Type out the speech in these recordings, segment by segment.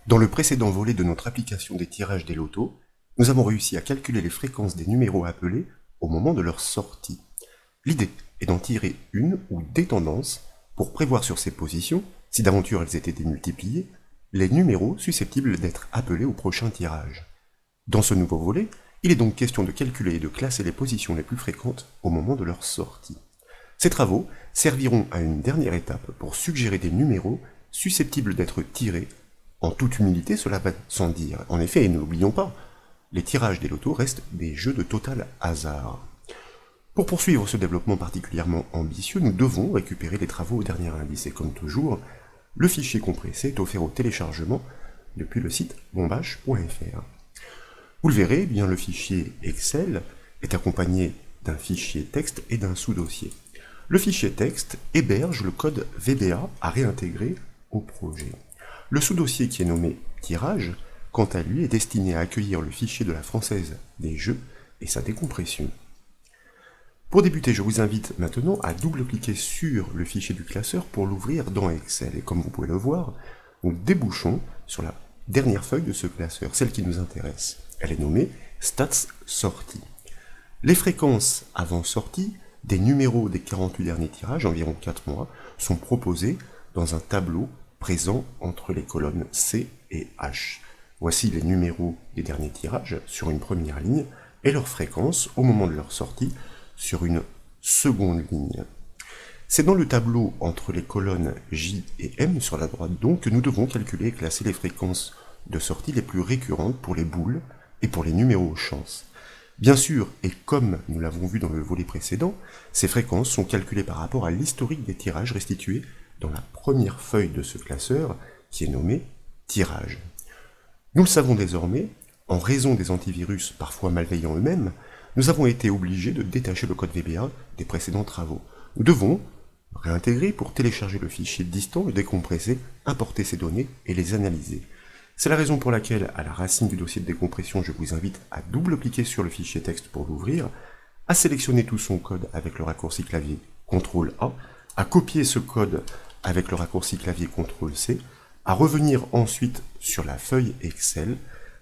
Dans le précédent volet de notre application des tirages des lotos, nous avons réussi à calculer les fréquences des numéros appelés au moment de leur sortie. L'idée est d'en tirer une ou des tendances pour prévoir sur ces positions, si d'aventure elles étaient démultipliées, les numéros susceptibles d'être appelés au prochain tirage. Dans ce nouveau volet, il est donc question de calculer et de classer les positions les plus fréquentes au moment de leur sortie. Ces travaux serviront à une dernière étape pour suggérer des numéros susceptibles d'être tirés. En toute humilité, cela va sans dire. En effet, et ne l'oublions pas, les tirages des lotos restent des jeux de total hasard. Pour poursuivre ce développement particulièrement ambitieux, nous devons récupérer les travaux au dernier indice. Et comme toujours, le fichier compressé est offert au téléchargement depuis le site bombache.fr. Vous le verrez, eh bien, le fichier Excel est accompagné d'un fichier texte et d'un sous-dossier. Le fichier texte héberge le code VBA à réintégrer au projet. Le sous-dossier qui est nommé tirage, quant à lui, est destiné à accueillir le fichier de la Française des Jeux et sa décompression. Pour débuter, je vous invite maintenant à double-cliquer sur le fichier du classeur pour l'ouvrir dans Excel. Et comme vous pouvez le voir, nous débouchons sur la dernière feuille de ce classeur, celle qui nous intéresse. Elle est nommée Stats sortie. Les fréquences avant sortie des numéros des 48 derniers tirages, environ 4 mois, sont proposées dans un tableau présent entre les colonnes C et H. Voici les numéros des derniers tirages sur une première ligne et leurs fréquences au moment de leur sortie sur une seconde ligne. C'est dans le tableau entre les colonnes J et M sur la droite donc que nous devons calculer et classer les fréquences de sortie les plus récurrentes pour les boules et pour les numéros chance. Bien sûr, et comme nous l'avons vu dans le volet précédent, ces fréquences sont calculées par rapport à l'historique des tirages restitués dans la première feuille de ce classeur qui est nommé tirage. Nous le savons désormais, en raison des antivirus parfois malveillants eux-mêmes, nous avons été obligés de détacher le code VBA des précédents travaux. Nous devons réintégrer pour télécharger le fichier distant, le décompresser, importer ces données et les analyser. C'est la raison pour laquelle, à la racine du dossier de décompression, je vous invite à double-cliquer sur le fichier texte pour l'ouvrir, à sélectionner tout son code avec le raccourci clavier CTRL-A, à copier ce code avec le raccourci clavier CTRL-C, à revenir ensuite sur la feuille Excel,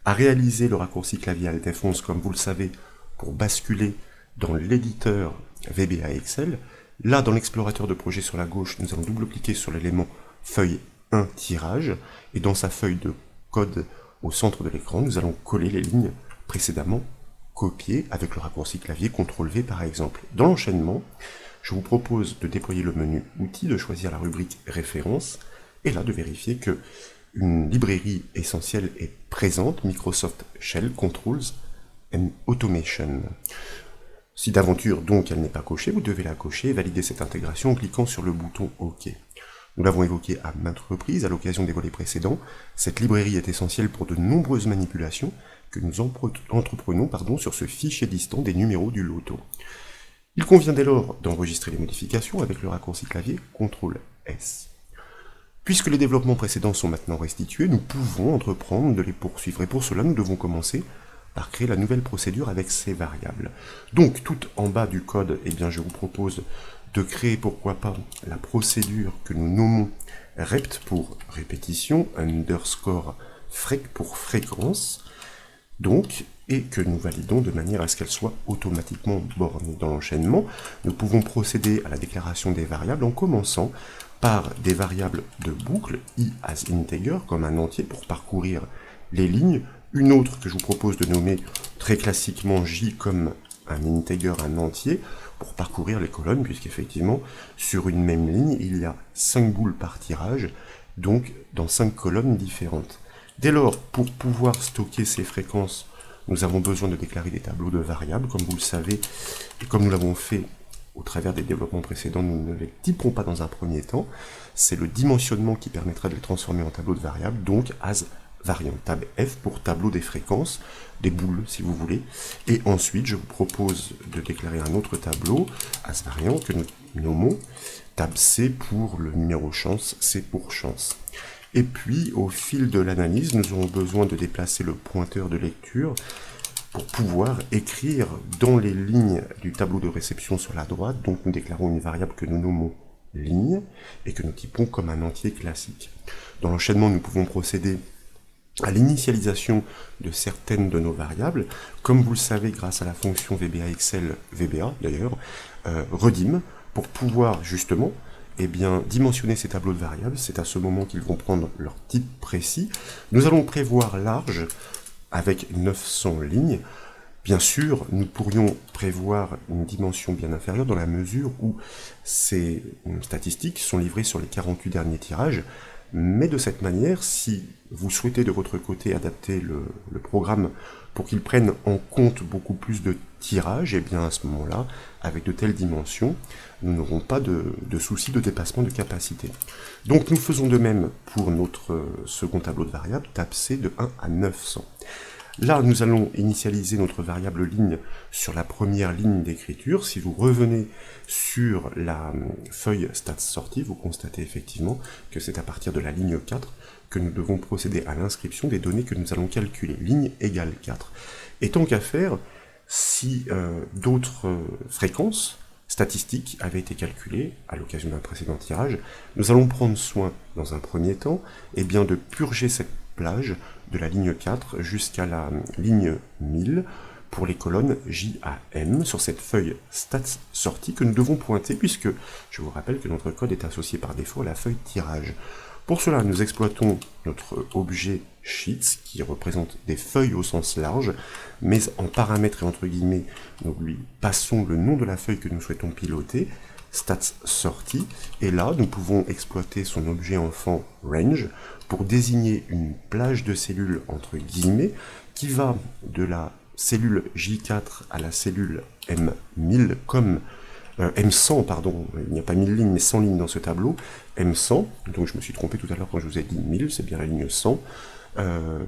à réaliser le raccourci clavier Alt F11 comme vous le savez pour basculer dans l'éditeur VBA Excel. Là, dans l'explorateur de projet sur la gauche, nous allons double-cliquer sur l'élément feuille 1 tirage, et dans sa feuille de code au centre de l'écran, nous allons coller les lignes précédemment copiées avec le raccourci clavier CTRL-V par exemple. Dans l'enchaînement, je vous propose de déployer le menu Outils, de choisir la rubrique Références, et là de vérifier que une librairie essentielle est présente, Microsoft Shell Controls and Automation. Si d'aventure donc elle n'est pas cochée, vous devez la cocher et valider cette intégration en cliquant sur le bouton OK. Nous l'avons évoqué à maintes reprises à l'occasion des volets précédents, cette librairie est essentielle pour de nombreuses manipulations que nous entreprenons sur ce fichier distant des numéros du loto. Il convient dès lors d'enregistrer les modifications avec le raccourci clavier CTRL-S. Puisque les développements précédents sont maintenant restitués, nous pouvons entreprendre de les poursuivre, et pour cela nous devons commencer par créer la nouvelle procédure avec ces variables. Donc, tout en bas du code, eh bien, je vous propose de créer, pourquoi pas, la procédure que nous nommons rept pour répétition, underscore frec pour fréquence, donc, et que nous validons de manière à ce qu'elle soit automatiquement bornée. Dans l'enchaînement, nous pouvons procéder à la déclaration des variables en commençant par des variables de boucle, i as integer, comme un entier pour parcourir les lignes, une autre que je vous propose de nommer très classiquement j comme un integer, un entier, pour parcourir les colonnes, puisqu'effectivement, sur une même ligne, il y a 5 boules par tirage, donc dans 5 colonnes différentes. Dès lors, pour pouvoir stocker ces fréquences, nous avons besoin de déclarer des tableaux de variables, comme vous le savez, et comme nous l'avons fait au travers des développements précédents, nous ne les typerons pas dans un premier temps. C'est le dimensionnement qui permettra de les transformer en tableaux de variables, donc as variant tab F pour tableau des fréquences, des boules si vous voulez. Et ensuite, je vous propose de déclarer un autre tableau, as variant, que nous nommons tab C pour le numéro chance, C pour chance. Et puis, au fil de l'analyse, nous aurons besoin de déplacer le pointeur de lecture pour pouvoir écrire dans les lignes du tableau de réception sur la droite. Donc nous déclarons une variable que nous nommons ligne et que nous typons comme un entier classique. Dans l'enchaînement, nous pouvons procéder à l'initialisation de certaines de nos variables, comme vous le savez grâce à la fonction VBA Excel, VBA d'ailleurs, redim, pour pouvoir justement dimensionner ces tableaux de variables. C'est à ce moment qu'ils vont prendre leur type précis. Nous allons prévoir large avec 900 lignes. Bien sûr, nous pourrions prévoir une dimension bien inférieure dans la mesure où ces statistiques sont livrées sur les 48 derniers tirages, mais de cette manière, si vous souhaitez de votre côté adapter le programme pour qu'il prenne en compte beaucoup plus de tirages, et bien à ce moment-là, avec de telles dimensions, nous n'aurons pas de souci de dépassement de capacité. Donc nous faisons de même pour notre second tableau de variables, tab C de 1 à 900. Là, nous allons initialiser notre variable ligne sur la première ligne d'écriture. Si vous revenez sur la feuille stats sortie, vous constatez effectivement que c'est à partir de la ligne 4 que nous devons procéder à l'inscription des données que nous allons calculer. Ligne égale 4. Et tant qu'à faire, si d'autres fréquences statistiques avaient été calculées à l'occasion d'un précédent tirage, nous allons prendre soin, dans un premier temps, de purger cette plage de la ligne 4 jusqu'à la ligne 1000 pour les colonnes J à M sur cette feuille stats sortie que nous devons pointer puisque je vous rappelle que notre code est associé par défaut à la feuille tirage. Pour cela, nous exploitons notre objet sheets qui représente des feuilles au sens large, mais en paramètres et entre guillemets, nous lui passons le nom de la feuille que nous souhaitons piloter, stats sortie, et là nous pouvons exploiter son objet enfant range pour désigner une plage de cellules entre guillemets qui va de la cellule J4 à la cellule M1000 comme M100, pardon, il n'y a pas 1000 lignes mais 100 lignes dans ce tableau, M100, donc je me suis trompé tout à l'heure quand je vous ai dit 1000, c'est bien la ligne 100.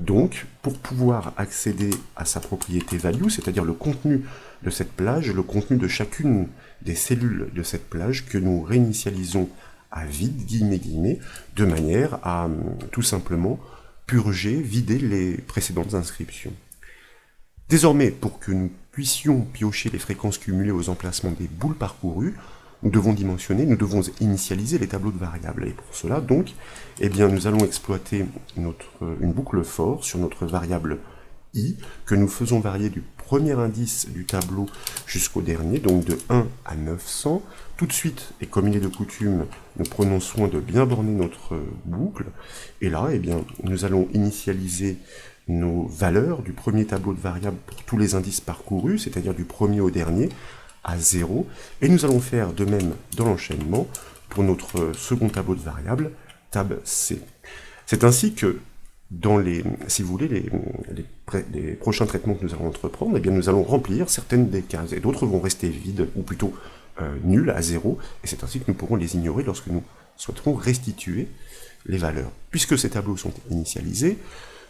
Donc, pour pouvoir accéder à sa propriété value, c'est-à-dire le contenu de cette plage, le contenu de chacune des cellules de cette plage que nous réinitialisons à vide, guillemets, de manière à tout simplement purger, vider les précédentes inscriptions. Désormais, pour que nous puissions piocher les fréquences cumulées aux emplacements des boules parcourues, nous devons dimensionner, nous devons initialiser les tableaux de variables. Et pour cela, donc, nous allons exploiter une boucle for sur notre variable i, que nous faisons varier du premier indice du tableau jusqu'au dernier, donc de 1 à 900. Tout de suite, et comme il est de coutume, nous prenons soin de bien borner notre boucle. Et là, nous allons initialiser nos valeurs du premier tableau de variables pour tous les indices parcourus, c'est-à-dire du premier au dernier, à 0, et nous allons faire de même dans l'enchaînement pour notre second tableau de variables, tab C. C'est ainsi que dans les prochains traitements que nous allons entreprendre, nous allons remplir certaines des cases, et d'autres vont rester vides, ou plutôt nulles, à 0, et c'est ainsi que nous pourrons les ignorer lorsque nous souhaiterons restituer les valeurs. Puisque ces tableaux sont initialisés,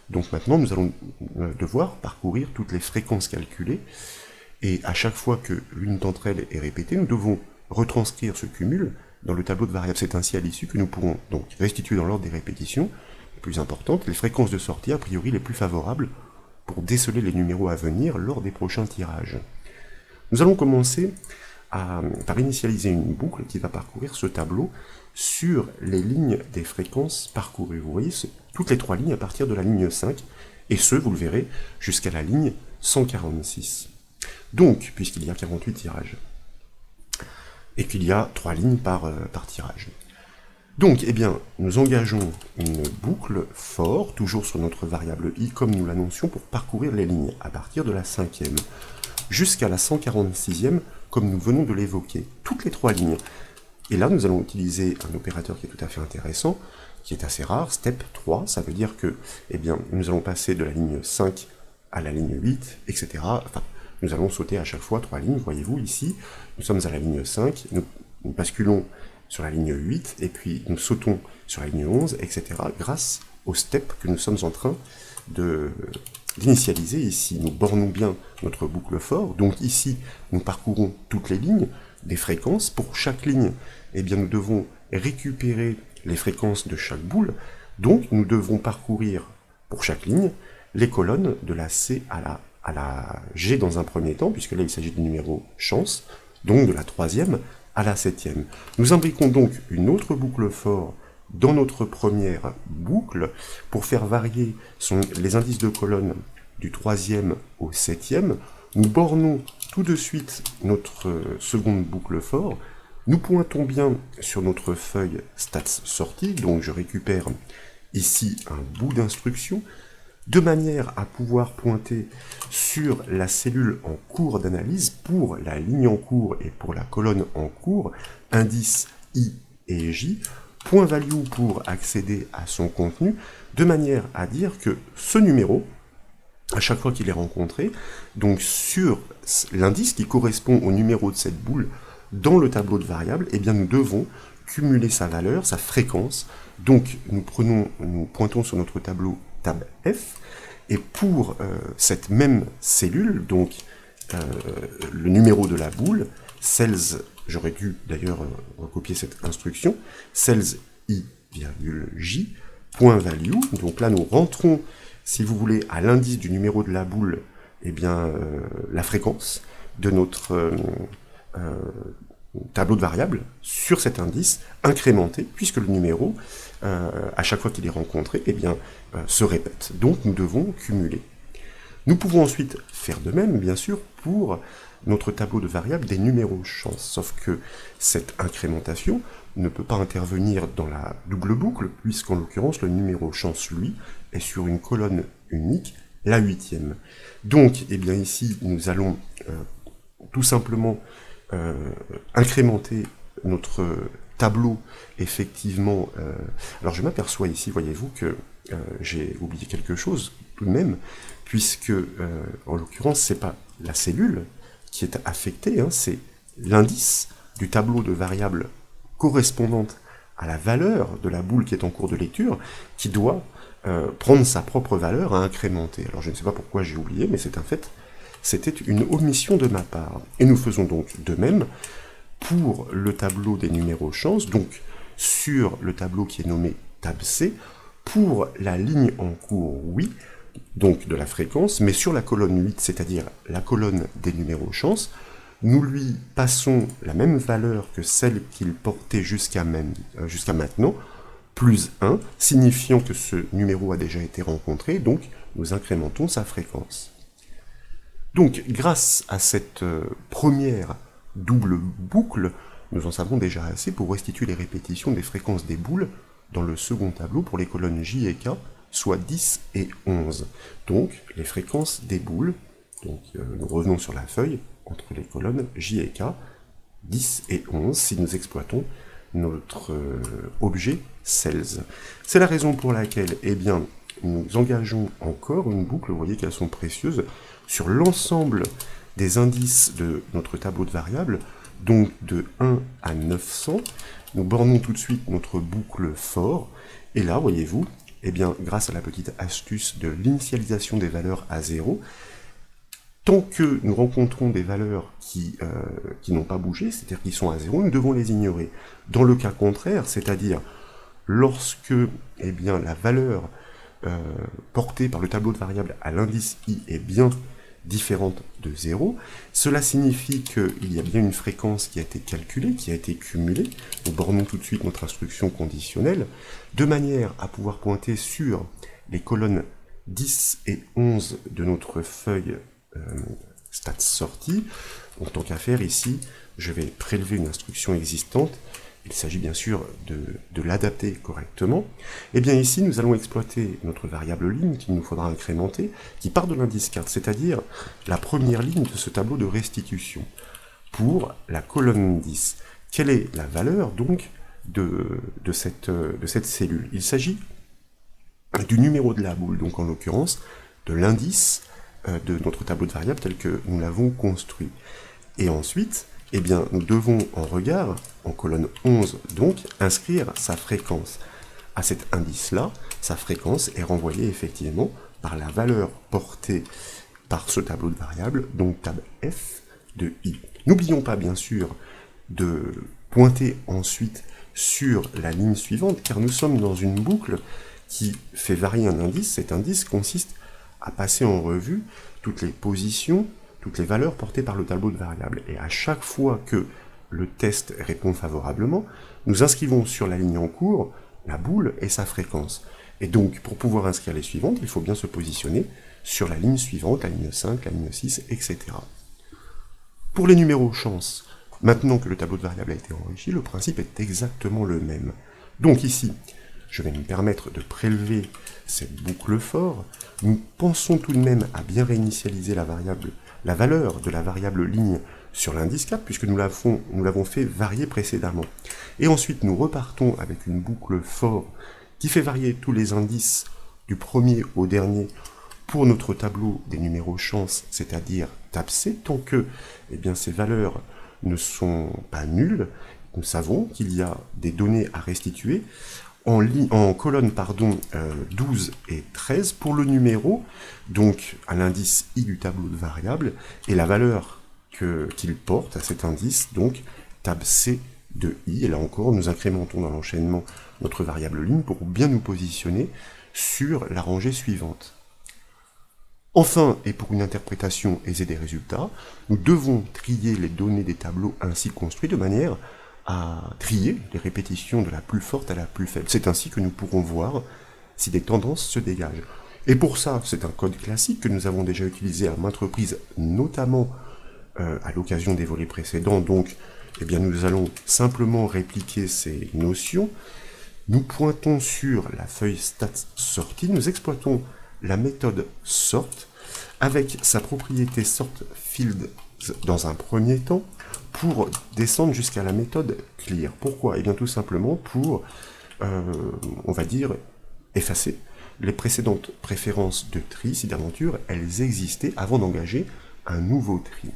donc maintenant nous allons devoir parcourir toutes les fréquences calculées, et à chaque fois que l'une d'entre elles est répétée, nous devons retranscrire ce cumul dans le tableau de variables. C'est ainsi à l'issue que nous pourrons donc restituer dans l'ordre des répétitions les plus importantes, les fréquences de sortie a priori les plus favorables pour déceler les numéros à venir lors des prochains tirages. Nous allons commencer par initialiser une boucle qui va parcourir ce tableau sur les lignes des fréquences parcourues. Vous voyez, c'est toutes les 3 lignes à partir de la ligne 5, et ce, vous le verrez, jusqu'à la ligne 146. Donc, puisqu'il y a 48 tirages, et qu'il y a 3 lignes par tirage. Donc, nous engageons une boucle for, toujours sur notre variable i, comme nous l'annoncions, pour parcourir les lignes, à partir de la 5e, jusqu'à la 146e, comme nous venons de l'évoquer, toutes les 3 lignes. Et là, nous allons utiliser un opérateur qui est tout à fait intéressant, qui est assez rare, step 3, ça veut dire que, nous allons passer de la ligne 5 à la ligne 8, etc., enfin, nous allons sauter à chaque fois 3 lignes, voyez-vous ici, nous sommes à la ligne 5, nous basculons sur la ligne 8, et puis nous sautons sur la ligne 11, etc., grâce au step que nous sommes en train d'initialiser ici. Nous bornons bien notre boucle for, donc ici, nous parcourons toutes les lignes, des fréquences. Pour chaque ligne, nous devons récupérer les fréquences de chaque boule, donc nous devons parcourir, pour chaque ligne, les colonnes de la C à la G dans un premier temps, puisque là il s'agit du numéro chance, donc de la 3e à la 7e. Nous imbriquons donc une autre boucle for dans notre première boucle, pour faire varier les indices de colonne du 3e au 7e, nous bornons tout de suite notre seconde boucle for. Nous pointons bien sur notre feuille stats sortie, donc je récupère ici un bout d'instruction, de manière à pouvoir pointer sur la cellule en cours d'analyse pour la ligne en cours et pour la colonne en cours, indice I et J, point value pour accéder à son contenu, de manière à dire que ce numéro, à chaque fois qu'il est rencontré, donc sur l'indice qui correspond au numéro de cette boule dans le tableau de variables, eh bien nous devons cumuler sa valeur, sa fréquence. Donc nous pointons sur notre tableau tab F, et pour cette même cellule, donc le numéro de la boule, cells, j'aurais dû d'ailleurs recopier cette instruction, cells I, J, point value, donc là nous rentrons, si vous voulez, à l'indice du numéro de la boule, eh bien la fréquence de notre tableau de variables sur cet indice incrémenté, puisque le numéro, à chaque fois qu'il est rencontré, eh bien, se répète. Donc nous devons cumuler. Nous pouvons ensuite faire de même, bien sûr, pour notre tableau de variables des numéros chance, sauf que cette incrémentation ne peut pas intervenir dans la double boucle, puisqu'en l'occurrence, le numéro chance, lui, est sur une colonne unique, la 8e. Donc, eh bien ici, nous allons tout simplement incrémenter notre tableau, effectivement. Alors je m'aperçois ici, voyez-vous, que j'ai oublié quelque chose tout de même, puisque en l'occurrence c'est pas la cellule qui est affectée, hein, c'est l'indice du tableau de variables correspondante à la valeur de la boule qui est en cours de lecture, qui doit prendre sa propre valeur à incrémenter. Alors je ne sais pas pourquoi j'ai oublié, mais c'est un fait. C'était une omission de ma part. Et nous faisons donc de même pour le tableau des numéros chance, donc sur le tableau qui est nommé tab C, pour la ligne en cours, oui, donc de la fréquence, mais sur la colonne 8, c'est-à-dire la colonne des numéros chance, nous lui passons la même valeur que celle qu'il portait jusqu'à maintenant, plus 1, signifiant que ce numéro a déjà été rencontré, donc nous incrémentons sa fréquence. Donc, grâce à cette première double boucle, nous en savons déjà assez pour restituer les répétitions des fréquences des boules dans le second tableau pour les colonnes J et K, soit 10 et 11. Donc, les fréquences des boules, donc nous revenons sur la feuille, entre les colonnes J et K, 10 et 11, si nous exploitons notre objet cells. C'est la raison pour laquelle, eh bien, nous engageons encore une boucle, vous voyez qu'elles sont précieuses, sur l'ensemble des indices de notre tableau de variables, donc de 1 à 900, nous bornons tout de suite notre boucle for, et là, voyez-vous, eh bien, grâce à la petite astuce de l'initialisation des valeurs à 0, tant que nous rencontrons des valeurs qui n'ont pas bougé, c'est-à-dire qui sont à 0, nous devons les ignorer. Dans le cas contraire, c'est-à-dire lorsque eh bien, la valeur portée par le tableau de variables à l'indice i est bien différente de 0, cela signifie qu'il y a bien une fréquence qui a été calculée, qui a été cumulée. Nous bornons tout de suite notre instruction conditionnelle, de manière à pouvoir pointer sur les colonnes 10 et 11 de notre feuille stats sortie. Donc tant qu'à faire ici, je vais prélever une instruction existante. Il s'agit bien sûr de l'adapter correctement. Et bien ici, nous allons exploiter notre variable ligne qu'il nous faudra incrémenter, qui part de l'indice 4, c'est-à-dire la première ligne de ce tableau de restitution, pour la colonne 10. Quelle est la valeur donc de cette cellule? Il s'agit du numéro de la boule, donc en l'occurrence de l'indice de notre tableau de variables tel que nous l'avons construit. Et ensuite, eh bien, nous devons en regard, en colonne 11, donc, inscrire sa fréquence. À cet indice-là, sa fréquence est renvoyée effectivement par la valeur portée par ce tableau de variables, donc tab F de I. N'oublions pas, bien sûr, de pointer ensuite sur la ligne suivante, car nous sommes dans une boucle qui fait varier un indice. Cet indice consiste à passer en revue toutes les positions, toutes les valeurs portées par le tableau de variables. Et à chaque fois que le test répond favorablement, nous inscrivons sur la ligne en cours la boule et sa fréquence. Et donc, pour pouvoir inscrire les suivantes, il faut bien se positionner sur la ligne suivante, la ligne 5, la ligne 6, etc. Pour les numéros chance, maintenant que le tableau de variables a été enrichi, le principe est exactement le même. Donc ici, je vais me permettre de prélever cette boucle for. Nous pensons tout de même à bien réinitialiser la valeur de la variable ligne sur l'indice 4, puisque nous l'avons fait varier précédemment. Et ensuite, nous repartons avec une boucle for qui fait varier tous les indices du premier au dernier pour notre tableau des numéros chance, c'est-à-dire tab C, tant que ces valeurs ne sont pas nulles. Nous savons qu'il y a des données à restituer en colonne 12 et 13 pour le numéro, donc à l'indice i du tableau de variables, et la valeur qu'il porte à cet indice, donc tab C de i. Et là encore, nous incrémentons dans l'enchaînement notre variable ligne pour bien nous positionner sur la rangée suivante. Enfin, et pour une interprétation aisée des résultats, nous devons trier les données des tableaux ainsi construits de manière à trier les répétitions de la plus forte à la plus faible. C'est ainsi que nous pourrons voir si des tendances se dégagent. Et pour ça, c'est un code classique que nous avons déjà utilisé à maintes reprises, notamment à l'occasion des volets précédents. Donc, nous allons simplement répliquer ces notions. Nous pointons sur la feuille stats sortie, nous exploitons la méthode sort avec sa propriété sort field dans un premier temps pour descendre jusqu'à la méthode clear. Pourquoi? Tout simplement pour, on va dire, effacer les précédentes préférences de tri, si d'aventure elles existaient avant d'engager un nouveau tri.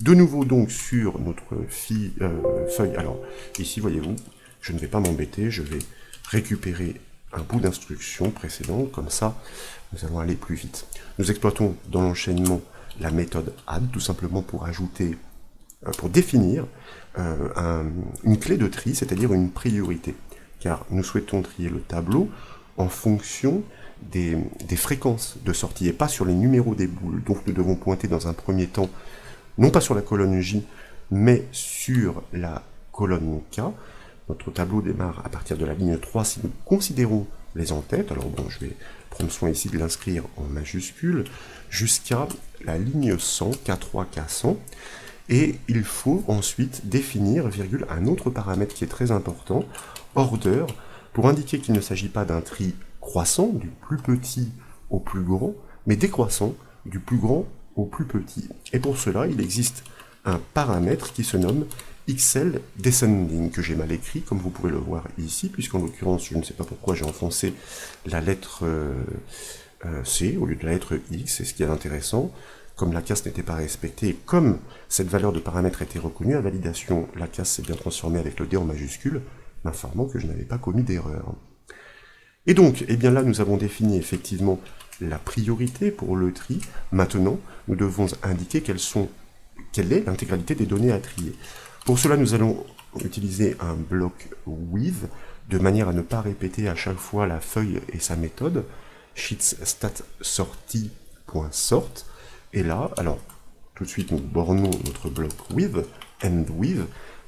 De nouveau donc sur notre feuille, alors ici voyez-vous, je ne vais pas m'embêter, je vais récupérer un bout d'instruction précédent, comme ça nous allons aller plus vite. Nous exploitons dans l'enchaînement la méthode add, tout simplement pour ajouter, pour définir une clé de tri, c'est-à-dire une priorité, car nous souhaitons trier le tableau en fonction des fréquences de sortie, et pas sur les numéros des boules. Donc nous devons pointer dans un premier temps, non pas sur la colonne J, mais sur la colonne K. Notre tableau démarre à partir de la ligne 3 si nous considérons les en-têtes. Alors bon, je vais prendre soin ici de l'inscrire en majuscule, jusqu'à la ligne 100, K3, K100. Et il faut ensuite définir, virgule, un autre paramètre qui est très important, order, pour indiquer qu'il ne s'agit pas d'un tri croissant, du plus petit au plus grand, mais décroissant, du plus grand au plus petit. Et pour cela, il existe un paramètre qui se nomme XL descending, que j'ai mal écrit, comme vous pouvez le voir ici, puisqu'en l'occurrence, je ne sais pas pourquoi j'ai enfoncé la lettre C au lieu de la lettre X, c'est ce qui est intéressant. Comme la casse n'était pas respectée, et comme cette valeur de paramètre était reconnue à validation, la casse s'est bien transformée avec le D en majuscule, m'informant que je n'avais pas commis d'erreur. Et donc, là, nous avons défini effectivement la priorité pour le tri. Maintenant, nous devons indiquer quelle est l'intégralité des données à trier. Pour cela, nous allons utiliser un bloc with, de manière à ne pas répéter à chaque fois la feuille et sa méthode, sheets stat sortie.sort. Et là, alors, tout de suite, nous bornons notre bloc with, and with.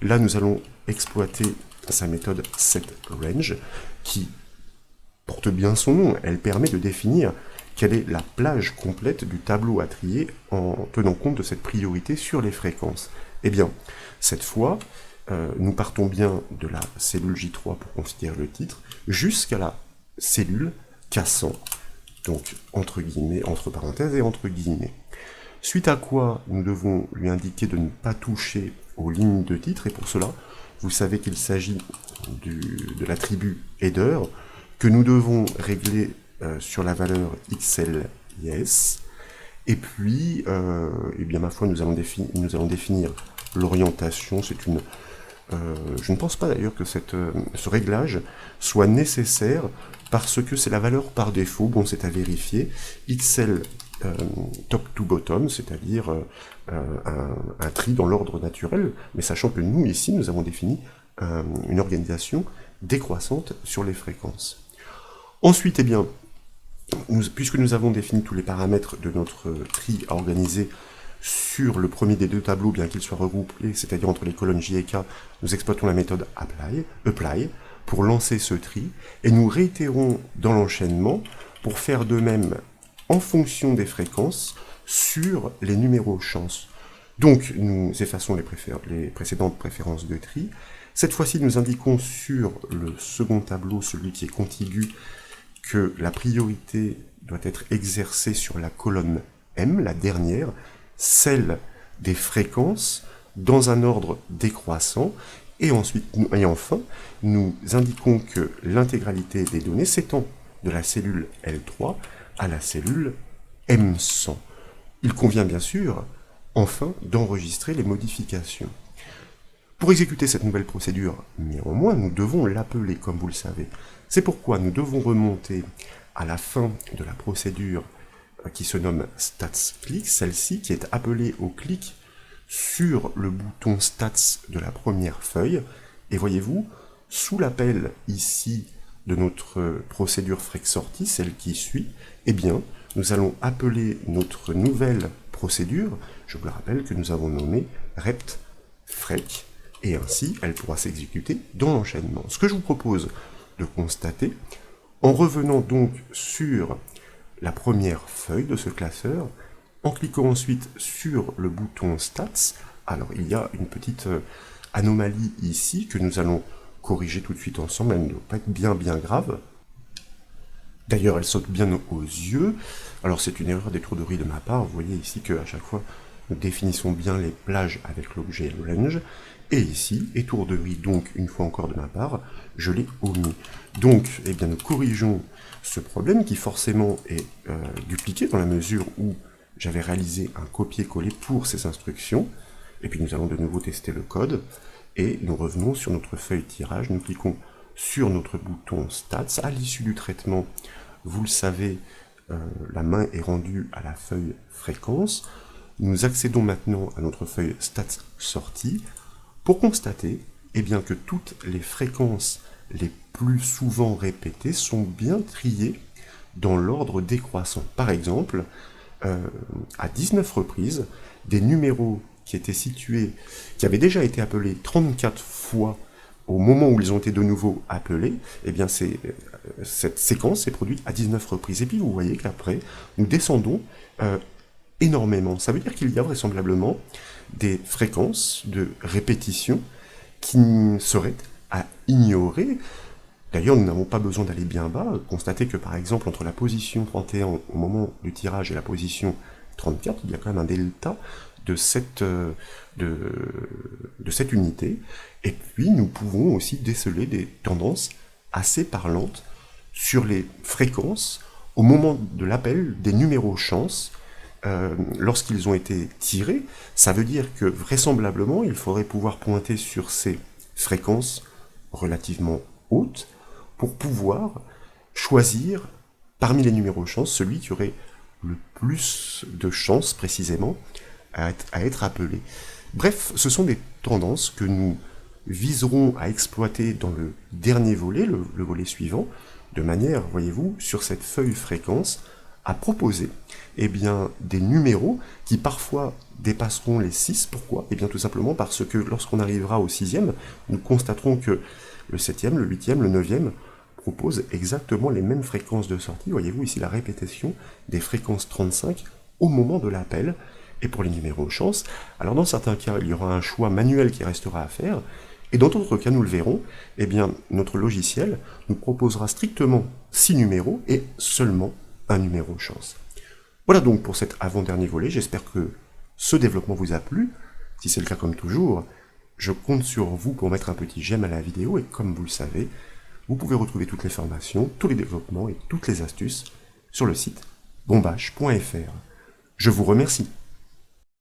Là, nous allons exploiter sa méthode setRange, qui porte bien son nom. Elle permet de définir quelle est la plage complète du tableau à trier en tenant compte de cette priorité sur les fréquences. Cette fois, nous partons bien de la cellule J3 pour considérer le titre, jusqu'à la cellule K100, donc entre guillemets, entre parenthèses et entre guillemets. Suite à quoi, nous devons lui indiquer de ne pas toucher aux lignes de titre, et pour cela, vous savez qu'il s'agit de l'attribut header, que nous devons régler sur la valeur XL yes, et puis, ma foi, nous allons définir l'orientation. C'est une... je ne pense pas d'ailleurs que ce réglage soit nécessaire, parce que c'est la valeur par défaut, bon, c'est à vérifier, XL top to bottom, c'est-à-dire un tri dans l'ordre naturel, mais sachant que nous, ici, nous avons défini une organisation décroissante sur les fréquences. Ensuite, puisque nous avons défini tous les paramètres de notre tri à organiser sur le premier des deux tableaux, bien qu'il soit regroupé, c'est-à-dire entre les colonnes J et K, nous exploitons la méthode apply. pour lancer ce tri, et nous réitérons dans l'enchaînement pour faire de même en fonction des fréquences sur les numéros chance. Donc nous effaçons les précédentes préférences de tri. Cette fois-ci, nous indiquons sur le second tableau, celui qui est contigu, que la priorité doit être exercée sur la colonne M, la dernière, celle des fréquences, dans un ordre décroissant, et enfin, nous indiquons que l'intégralité des données s'étend de la cellule L3 à la cellule M100. Il convient bien sûr, enfin, d'enregistrer les modifications. Pour exécuter cette nouvelle procédure, néanmoins, nous devons l'appeler, comme vous le savez. C'est pourquoi nous devons remonter à la fin de la procédure qui se nomme stats-click, celle-ci qui est appelée au clic sur le bouton stats de la première feuille. Et voyez-vous, sous l'appel ici de notre procédure frec-sortie, celle qui suit, eh bien, nous allons appeler notre nouvelle procédure, je vous le rappelle, que nous avons nommée rept-frec, et ainsi elle pourra s'exécuter dans l'enchaînement. Ce que je vous propose de constater, en revenant donc sur la première feuille de ce classeur, en cliquant ensuite sur le bouton Stats, alors il y a une petite anomalie ici que nous allons corriger tout de suite ensemble, elle ne doit pas être bien grave. D'ailleurs, elle saute bien aux yeux. Alors c'est une erreur d'étourderie de ma part, vous voyez ici qu'à chaque fois, nous définissons bien les plages avec l'objet range, et ici, étourderie donc une fois encore de ma part, je l'ai omis. Donc, eh bien, nous corrigeons ce problème qui forcément est dupliqué dans la mesure où j'avais réalisé un copier-coller pour ces instructions, et puis nous allons de nouveau tester le code, et nous revenons sur notre feuille tirage, nous cliquons sur notre bouton Stats. À l'issue du traitement, vous le savez, la main est rendue à la feuille fréquence. Nous accédons maintenant à notre feuille Stats sortie pour constater eh bien, que toutes les fréquences les plus souvent répétées sont bien triées dans l'ordre décroissant. Par exemple, à 19 reprises, des numéros qui étaient situés, qui avaient déjà été appelés 34 fois au moment où ils ont été de nouveau appelés, eh bien cette séquence s'est produite à 19 reprises. Et puis vous voyez qu'après, nous descendons énormément. Ça veut dire qu'il y a vraisemblablement des fréquences de répétition qui seraient à ignorer. D'ailleurs, nous n'avons pas besoin d'aller bien bas. Constatez que par exemple, entre la position 31 au moment du tirage et la position 34, il y a quand même un delta de cette unité, et puis nous pouvons aussi déceler des tendances assez parlantes sur les fréquences au moment de l'appel des numéros chance. Lorsqu'ils ont été tirés, ça veut dire que vraisemblablement il faudrait pouvoir pointer sur ces fréquences relativement hautes pour pouvoir choisir parmi les numéros chance celui qui aurait le plus de chances précisément à être appelé. Bref, ce sont des tendances que nous viserons à exploiter dans le dernier volet, le volet suivant, de manière, voyez-vous, sur cette feuille fréquence, à proposer eh bien, des numéros qui parfois dépasseront les 6. Pourquoi? Eh bien tout simplement parce que lorsqu'on arrivera au 6e, nous constaterons que le 7e, le 8e, le 9e proposent exactement les mêmes fréquences de sortie. Voyez-vous ici la répétition des fréquences 35 au moment de l'appel. Et pour les numéros chance, alors dans certains cas, il y aura un choix manuel qui restera à faire, et dans d'autres cas, nous le verrons, eh bien, notre logiciel nous proposera strictement 6 numéros et seulement un numéro chance. Voilà donc pour cet avant-dernier volet, j'espère que ce développement vous a plu. Si c'est le cas comme toujours, je compte sur vous pour mettre un petit j'aime à la vidéo, et comme vous le savez, vous pouvez retrouver toutes les formations, tous les développements et toutes les astuces sur le site bombache.fr. Je vous remercie.